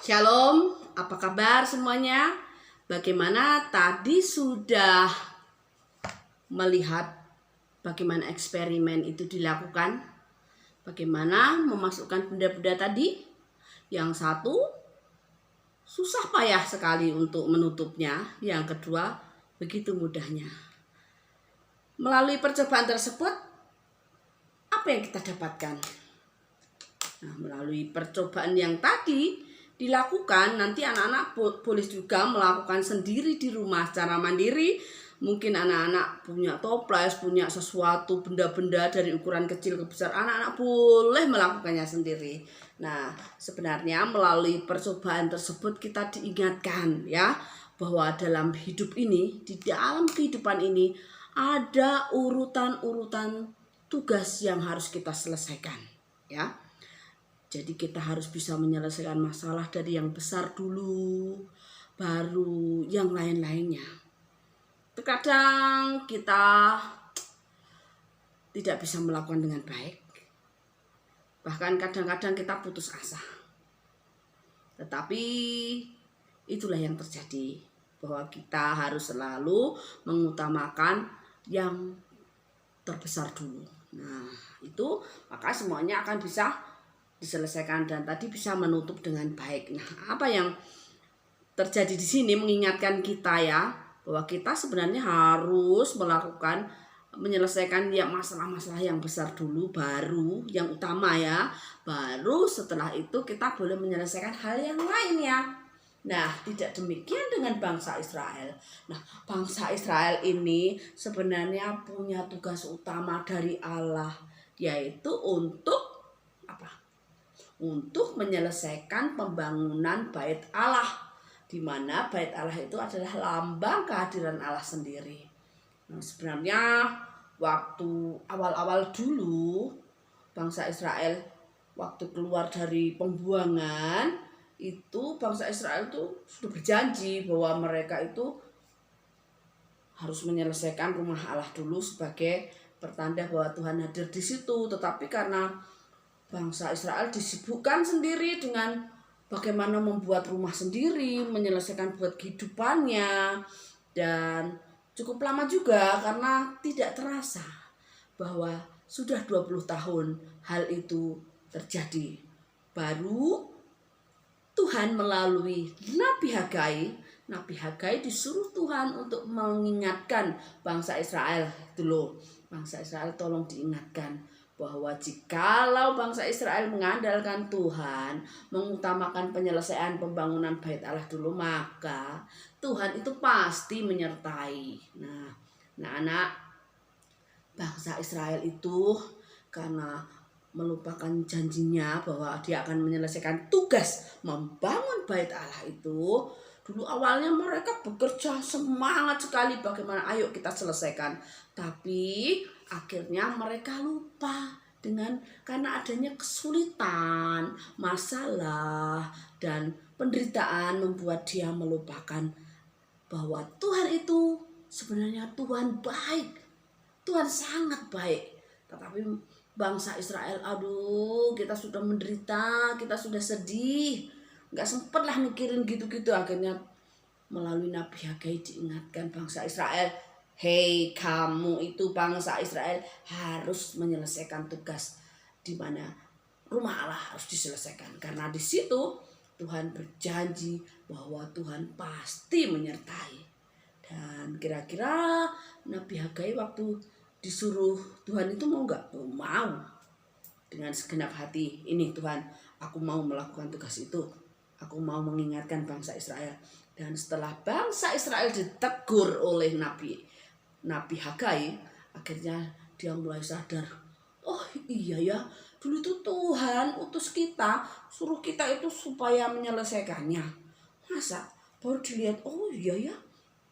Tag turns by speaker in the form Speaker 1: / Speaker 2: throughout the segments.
Speaker 1: Shalom, apa kabar semuanya? Bagaimana tadi sudah melihat bagaimana eksperimen itu dilakukan? Bagaimana memasukkan benda-benda tadi? Yang satu susah payah sekali untuk menutupnya, yang kedua begitu mudahnya. Melalui percobaan tersebut, apa yang kita dapatkan? Nah, melalui percobaan yang tadi dilakukan, nanti anak-anak boleh juga melakukan sendiri di rumah secara mandiri. Mungkin anak-anak punya toples, punya sesuatu benda-benda dari ukuran kecil ke besar, anak-anak boleh melakukannya sendiri. Nah, sebenarnya melalui percobaan tersebut kita diingatkan ya, bahwa dalam hidup ini, di dalam kehidupan ini ada urutan-urutan tugas yang harus kita selesaikan ya. Jadi kita harus bisa menyelesaikan masalah dari yang besar dulu, baru yang lain-lainnya. Terkadang kita tidak bisa melakukan dengan baik. Bahkan kadang-kadang kita putus asa. Tetapi itulah yang terjadi, bahwa kita harus selalu mengutamakan yang terbesar dulu. Nah, itu maka semuanya akan bisa diselesaikan dan tadi bisa menutup dengan baik. Nah, apa yang terjadi di sini mengingatkan kita ya, bahwa kita sebenarnya harus menyelesaikan ya masalah-masalah yang besar dulu, baru yang utama ya, baru setelah itu kita boleh menyelesaikan hal yang lainnya. Nah, tidak demikian dengan bangsa Israel. Nah, bangsa Israel ini sebenarnya punya tugas utama dari Allah, yaitu untuk untuk menyelesaikan pembangunan bait Allah, di mana bait Allah itu adalah lambang kehadiran Allah sendiri. Nah, sebenarnya waktu awal-awal dulu bangsa Israel waktu keluar dari pembuangan itu, bangsa Israel itu sudah berjanji bahwa mereka itu harus menyelesaikan rumah Allah dulu sebagai pertanda bahwa Tuhan hadir di situ. Tetapi karena bangsa Israel disibukkan sendiri dengan bagaimana membuat rumah sendiri, menyelesaikan buat kehidupannya, dan cukup lama juga karena tidak terasa bahwa sudah 20 tahun hal itu terjadi. Baru Tuhan melalui Nabi Hagai disuruh Tuhan untuk mengingatkan bangsa Israel. Itu loh, bangsa Israel tolong diingatkan bahwa jikalau bangsa Israel mengandalkan Tuhan, mengutamakan penyelesaian pembangunan bait Allah dulu, maka Tuhan itu pasti menyertai. Nah, anak-anak, bangsa Israel itu karena melupakan janjinya bahwa dia akan menyelesaikan tugas membangun bait Allah itu, dulu awalnya mereka bekerja semangat sekali, bagaimana ayo kita selesaikan. Tapi akhirnya mereka lupa karena adanya kesulitan, masalah, dan penderitaan membuat dia melupakan bahwa Tuhan itu sebenarnya Tuhan baik. Tuhan sangat baik. Tetapi bangsa Israel, aduh, kita sudah menderita, kita sudah sedih, nggak sempet lah mikirin gitu-gitu. Akhirnya melalui Nabi Hagai diingatkan bangsa Israel, hei kamu itu bangsa Israel harus menyelesaikan tugas di mana rumah Allah harus diselesaikan. Karena di situ Tuhan berjanji bahwa Tuhan pasti menyertai. Dan kira-kira Nabi Hagai waktu disuruh Tuhan itu mau nggak? Mau. Dengan segenap hati, ini Tuhan, aku mau melakukan tugas itu. Aku mau mengingatkan bangsa Israel. Dan setelah bangsa Israel ditegur oleh Nabi Hagai, akhirnya dia mulai sadar, oh iya ya, dulu itu Tuhan utus kita, suruh kita itu supaya menyelesaikannya. Masa baru dilihat, oh iya ya,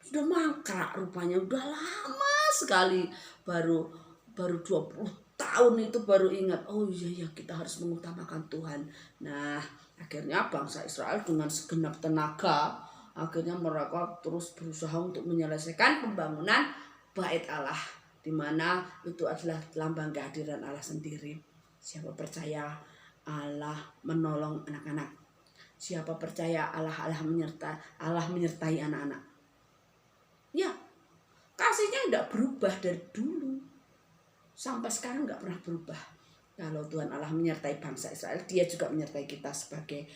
Speaker 1: sudah mangkrak rupanya, udah lama sekali, baru 20 tahun itu baru ingat, oh iya ya, kita harus mengutamakan Tuhan. Nah, akhirnya bangsa Israel dengan segenap tenaga, akhirnya mereka terus berusaha untuk menyelesaikan pembangunan bait Allah, di mana itu adalah lambang kehadiran Allah sendiri. Siapa percaya Allah menolong anak-anak, Siapa percaya Allah menyertai anak-anak? Ya, kasihnya tidak berubah dari dulu. Sampai sekarang nggak pernah berubah. Kalau Tuhan Allah menyertai bangsa Israel, Dia juga menyertai kita sebagai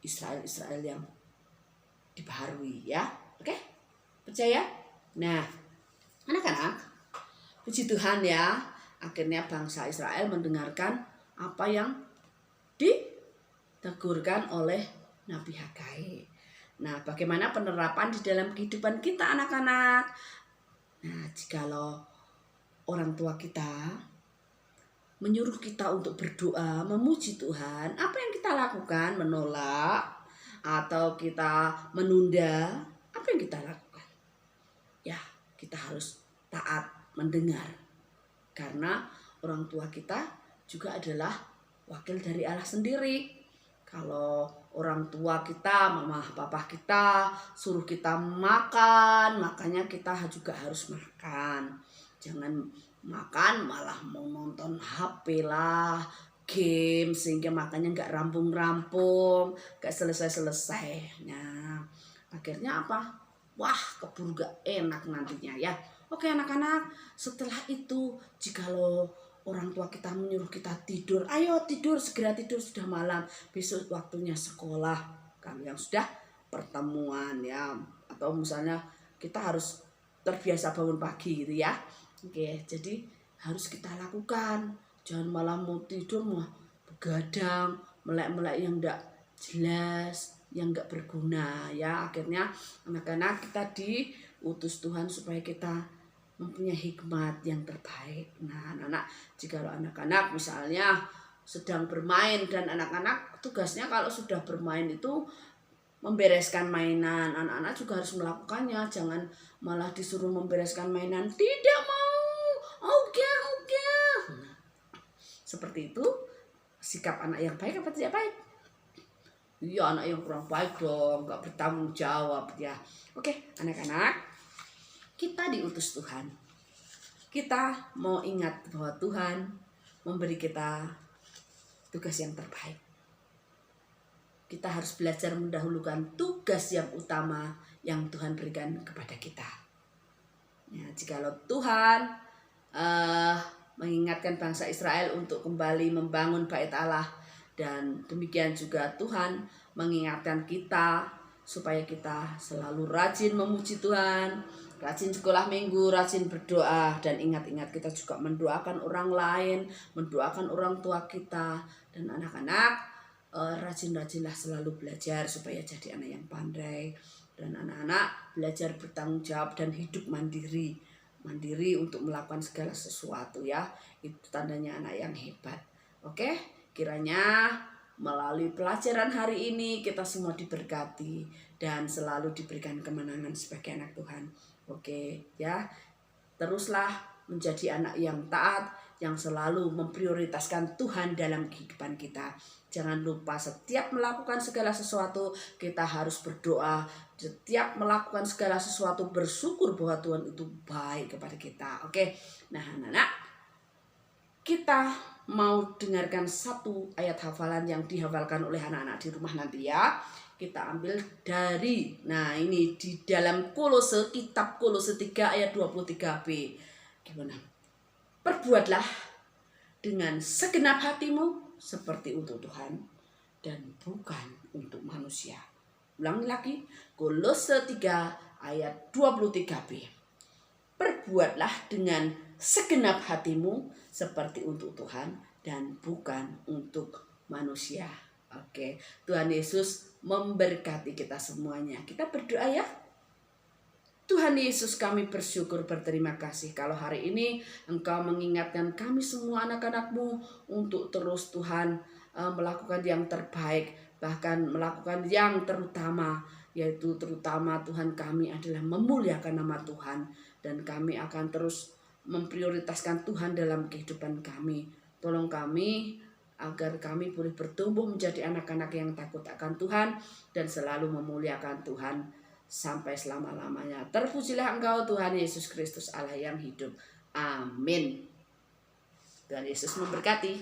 Speaker 1: Israel yang dibaharui, ya. Oke? Percaya? Nah, anak-anak, puji Tuhan ya, akhirnya bangsa Israel mendengarkan apa yang ditegurkan oleh Nabi Hagai. Nah, bagaimana penerapan di dalam kehidupan kita anak-anak? Nah, jikalau orang tua kita menyuruh kita untuk berdoa, memuji Tuhan, apa yang kita lakukan? Menolak atau kita menunda? Apa yang kita lakukan? Ya, kita harus taat mendengar. Karena orang tua kita juga adalah wakil dari Allah sendiri. Kalau orang tua kita, mama, papa kita suruh kita makan, makanya kita juga harus makan. Jangan makan malah mau nonton HP lah, game, sehingga makannya nggak rampung-rampung, nggak selesai-selesai. Nah, akhirnya apa? Wah, keburu gak enak nantinya ya. Oke anak-anak, setelah itu jikalau orang tua kita menyuruh kita tidur, ayo tidur, segera tidur, sudah malam, besok waktunya sekolah. Kami yang sudah pertemuan ya, atau misalnya kita harus terbiasa bangun pagi gitu ya. Oke, jadi harus kita lakukan. Jangan malah mau tidur mau begadang, melek-melek yang enggak jelas, yang enggak berguna ya. Akhirnya anak-anak kita diutus Tuhan supaya kita mempunyai hikmat yang terbaik. Nah, anak-anak, jika anak-anak misalnya sedang bermain, dan anak-anak tugasnya kalau sudah bermain itu membereskan mainan. Anak-anak juga harus melakukannya. Jangan malah disuruh membereskan mainan, tidak mau. Oke. Seperti itu sikap anak yang baik apa tidak baik? Iya, anak yang kurang baik dong, nggak bertanggung jawab ya. Oke, anak-anak, kita diutus Tuhan. Kita mau ingat bahwa Tuhan memberi kita tugas yang terbaik. Kita harus belajar mendahulukan tugas yang utama yang Tuhan berikan kepada kita. Ya, jikalau Tuhan mengingatkan bangsa Israel untuk kembali membangun bait Allah, dan demikian juga Tuhan mengingatkan kita supaya kita selalu rajin memuji Tuhan, rajin sekolah minggu, rajin berdoa, dan ingat-ingat kita juga mendoakan orang lain, mendoakan orang tua kita. Dan anak-anak, rajin-rajinlah selalu belajar supaya jadi anak yang pandai. Dan anak-anak belajar bertanggung jawab dan hidup mandiri untuk melakukan segala sesuatu ya. Itu tandanya anak yang hebat. Oke, kiranya melalui pelajaran hari ini kita semua diberkati dan selalu diberikan kemenangan sebagai anak Tuhan. Oke ya, teruslah menjadi anak yang taat, yang selalu memprioritaskan Tuhan dalam kehidupan kita. Jangan lupa setiap melakukan segala sesuatu kita harus berdoa. Setiap melakukan segala sesuatu bersyukur bahwa Tuhan itu baik kepada kita. Oke, nah anak-anak, kita mau dengarkan satu ayat hafalan yang dihafalkan oleh anak-anak di rumah nanti ya. Kita ambil dari, nah ini di dalam Kolose, kitab Kolose 3 ayat 23b. Gimana? Perbuatlah dengan segenap hatimu seperti untuk Tuhan dan bukan untuk manusia. Ulangi lagi, Kolose 3 ayat 23b. Perbuatlah dengan segenap hatimu seperti untuk Tuhan dan bukan untuk manusia. Oke, Tuhan Yesus memberkati kita semuanya. Kita berdoa ya. Tuhan Yesus, kami bersyukur, berterima kasih kalau hari ini Engkau mengingatkan kami semua anak-anak-Mu untuk terus Tuhan melakukan yang terbaik, bahkan melakukan yang terutama, yaitu terutama Tuhan kami adalah memuliakan nama Tuhan, dan kami akan terus memprioritaskan Tuhan dalam kehidupan kami. Tolong kami agar kami boleh bertumbuh menjadi anak-anak yang takut akan Tuhan dan selalu memuliakan Tuhan sampai selama-lamanya. Terpujilah Engkau Tuhan Yesus Kristus Allah yang hidup. Amin. Tuhan Yesus memberkati.